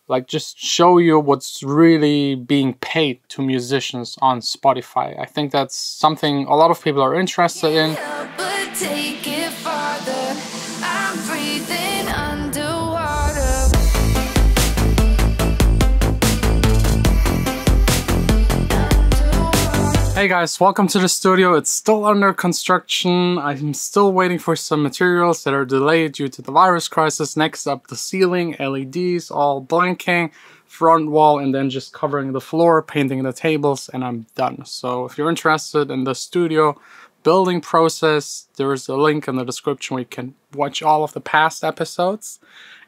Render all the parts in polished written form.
like just show you what's really being paid to musicians on Spotify. I think that's something a lot of people are interested in. Hey guys, welcome to the studio. It's still under construction. I'm still waiting for some materials that are delayed due to the virus crisis. Next up, the ceiling, LEDs, all blanking, front wall, and then just covering the floor, painting the tables, and I'm done. So if you're interested in the studio building process, there is a link in the description where you can watch all of the past episodes.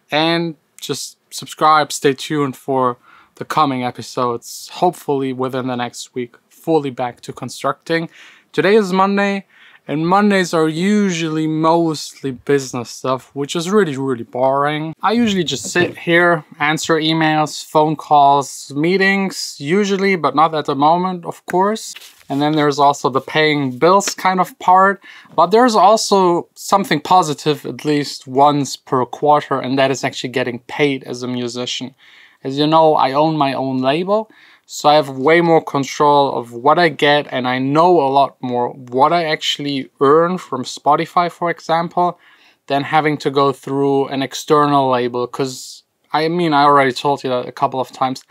And just subscribe, stay tuned for the coming episodes, hopefully within the next week. Fully back to constructing. Today is Monday, and Mondays are usually mostly business stuff, which is really boring. I usually just sit here, answer emails, phone calls, meetings, usually, but not at the moment, of course. And then there's also the paying bills kind of part, but there's also something positive at least once per quarter, and that is actually getting paid as a musician. As you know, I own my own label, so I have way more control of what I get, and I know a lot more what I actually earn from Spotify, for example, than having to go through an external label. Because, I mean, I already told you that a couple of times.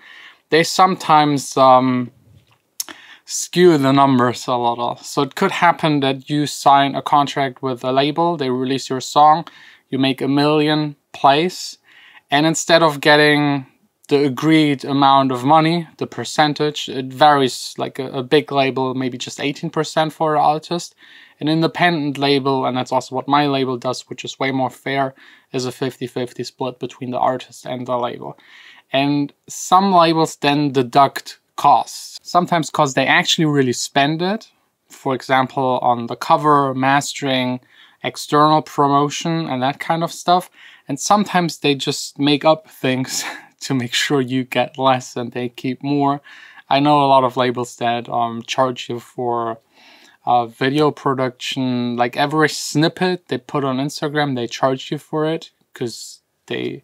They sometimes skew the numbers a little. So it could happen that you sign a contract with a label, they release your song, you make 1 million plays, and instead of getting the agreed amount of money, the percentage, it varies. Like a big label, maybe just 18% for an artist. An independent label, and that's also what my label does, which is way more fair, is a 50-50 split between the artist and the label. And some labels then deduct costs. Sometimes because they actually really spend it. For example, on the cover, mastering, external promotion, and that kind of stuff. And sometimes they just make up things to make sure you get less and they keep more. I know a lot of labels that charge you for video production, like every snippet they put on Instagram, they charge you for it because they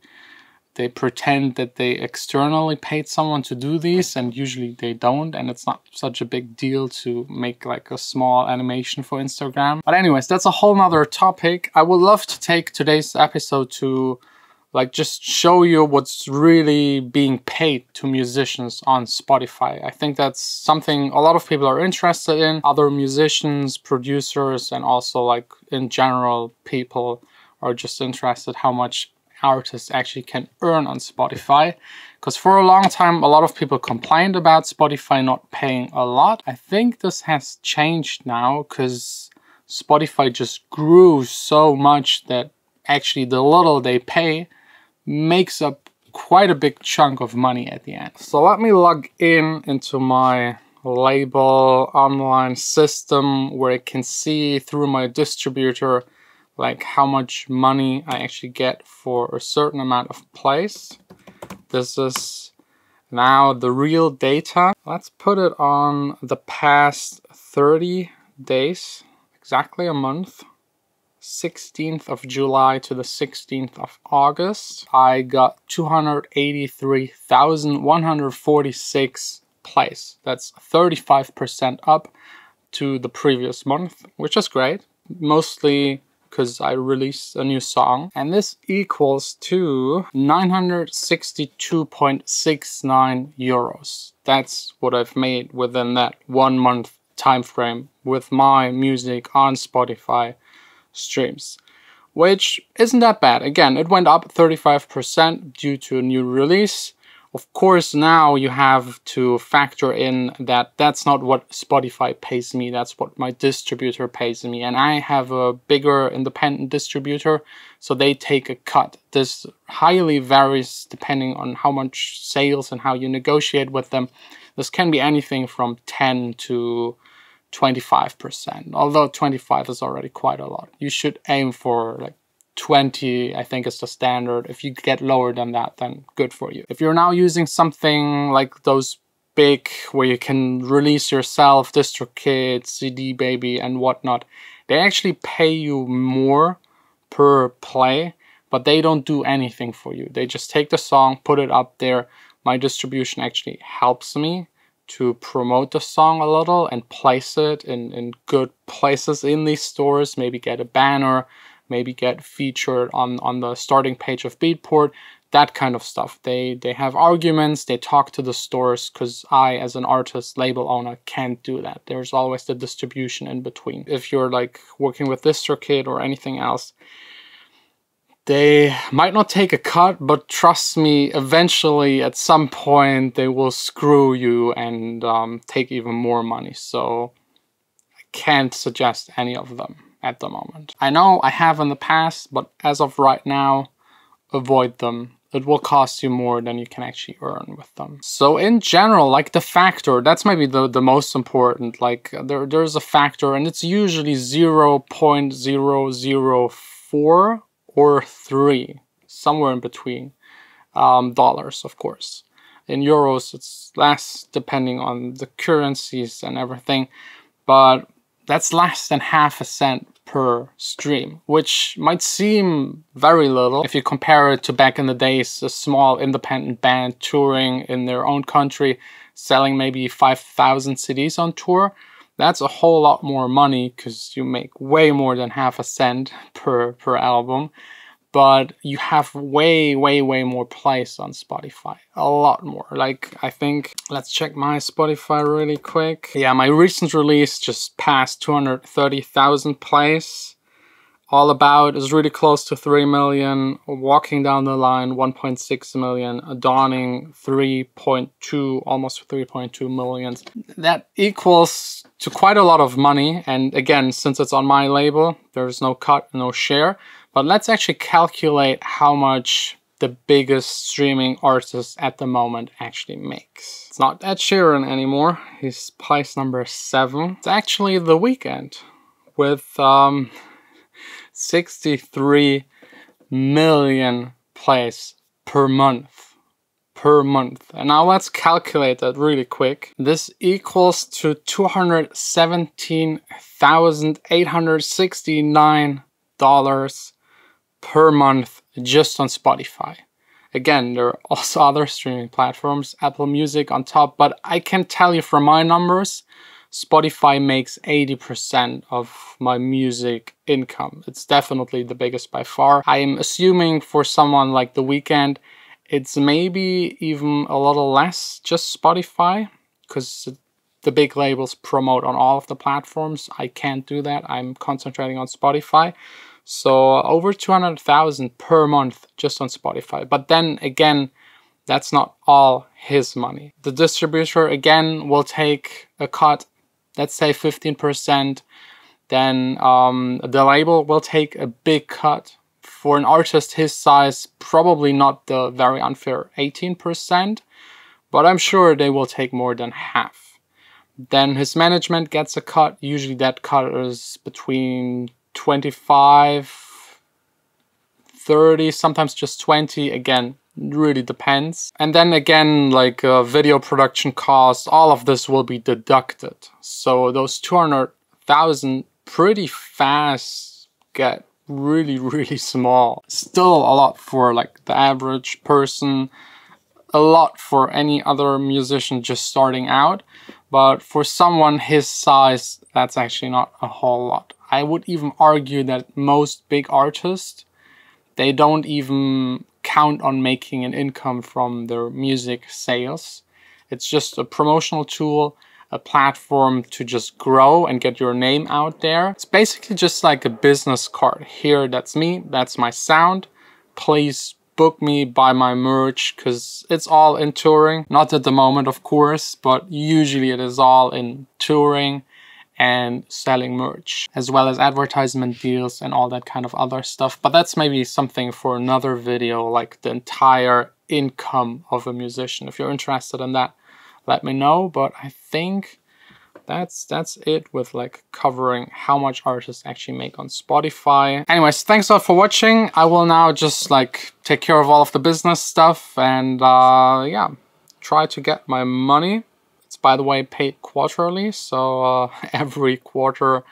pretend that they externally paid someone to do these, and usually they don't, and it's not such a big deal to make like a small animation for Instagram. But anyways, that's a whole nother topic. I would love to take today's episode to like just show you what's really being paid to musicians on Spotify. I think that's something a lot of people are interested in. Other musicians, producers, and also like in general, people are just interested how much artists actually can earn on Spotify. Because for a long time, a lot of people complained about Spotify not paying a lot. I think this has changed now because Spotify just grew so much that actually the little they pay makes up quite a big chunk of money at the end. So let me log into my label online system where I can see through my distributor like how much money I actually get for a certain amount of plays. This is now the real data. Let's put it on the past 30 days, exactly a month. 16th of July to the 16th of August, I got 283,146 plays. That's 35% up to the previous month, which is great. Mostly because I released a new song. And this equals to 962.69 euros. That's what I've made within that 1 month time frame with my music on Spotify streams, which isn't that bad. Again, it went up 35% due to a new release. Of course, now you have to factor in that that's not what Spotify pays me, that's what my distributor pays me. And I have a bigger independent distributor, so they take a cut. This highly varies depending on how much sales and how you negotiate with them. This can be anything from 10 to 25%, although 25 is already quite a lot. You should aim for like 20, I think is the standard. If you get lower than that, then good for you. If you're now using something like those big, where you can release yourself, DistroKid, CD Baby and whatnot, they actually pay you more per play, but they don't do anything for you. They just take the song, put it up there. My distribution actually helps me to promote the song a little and place it in good places in these stores, maybe get a banner, maybe get featured on the starting page of Beatport, that kind of stuff. They have arguments, they talk to the stores, because I, as an artist, label owner, can't do that. There's always the distribution in between. If you're like working with DistroKid or anything else, they might not take a cut, but trust me, eventually at some point they will screw you and take even more money. So I can't suggest any of them at the moment. I know I have in the past, but as of right now, avoid them. It will cost you more than you can actually earn with them. So in general, like the factor, that's maybe the most important. Like there's a factor, and it's usually 0.004 or 3, somewhere in between, dollars, of course. In euros, it's less, depending on the currencies and everything, but that's less than half a cent per stream, which might seem very little if you compare it to back in the days, a small independent band touring in their own country, selling maybe 5,000 CDs on tour. That's a whole lot more money, because you make way more than half a cent per album, but you have way more plays on Spotify. A lot more. Like, I think, let's check my Spotify really quick. Yeah, my recent release just passed 230,000 plays. All About is really close to 3 million. Walking Down the Line, 1.6 million. Dawning, 3.2, almost 3.2 million. That equals to quite a lot of money. And again, since it's on my label, there's no cut, no share. But let's actually calculate how much the biggest streaming artist at the moment actually makes. It's not Ed Sheeran anymore. He's place number 7. It's actually The Weeknd with 63 million plays per month. And now let's calculate that really quick. This equals to $217,869 per month just on Spotify. Again, there are also other streaming platforms, Apple Music on top, but I can tell you from my numbers, Spotify makes 80% of my music income. It's definitely the biggest by far. I am assuming for someone like The Weeknd, it's maybe even a little less, just Spotify, because the big labels promote on all of the platforms. I can't do that. I'm concentrating on Spotify. So over 200,000 per month just on Spotify. But then again, that's not all his money. The distributor again will take a cut, let's say 15%. Then the label will take a big cut. For an artist his size, probably not the very unfair 18%, but I'm sure they will take more than half. Then his management gets a cut. Usually that cut is between 25, 30, sometimes just 20. Again, really depends. And then again, like video production costs, all of this will be deducted. So those 200,000 pretty fast get really small. Still a lot for like the average person, a lot for any other musician just starting out. But for someone his size, that's actually not a whole lot. I would even argue that most big artists, they don't even count on making an income from their music sales. It's just a promotional tool, a platform to just grow and get your name out there. It's basically just like a business card. Here, that's me, that's my sound. Please book me, buy my merch, because it's all in touring. Not at the moment, of course, but usually it is all in touring and selling merch, as well as advertisement deals and all that kind of other stuff. But that's maybe something for another video, like the entire income of a musician. If you're interested in that, let me know. But I think that's it with like covering how much artists actually make on Spotify. Anyways, thanks a lot for watching. I will now just like take care of all of the business stuff and yeah, try to get my money. It's, by the way, paid quarterly, so every quarter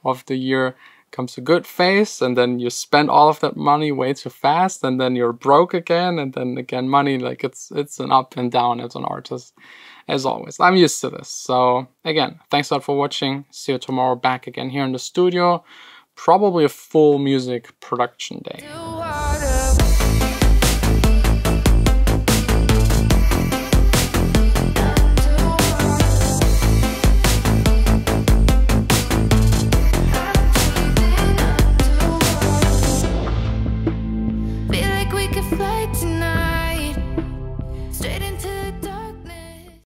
of the year comes a good phase, and then you spend all of that money way too fast, and then you're broke again, and then again money, like it's an up and down as an artist, as always. I'm used to this. So again, thanks a lot for watching. See you tomorrow back again here in the studio. Probably a full music production day.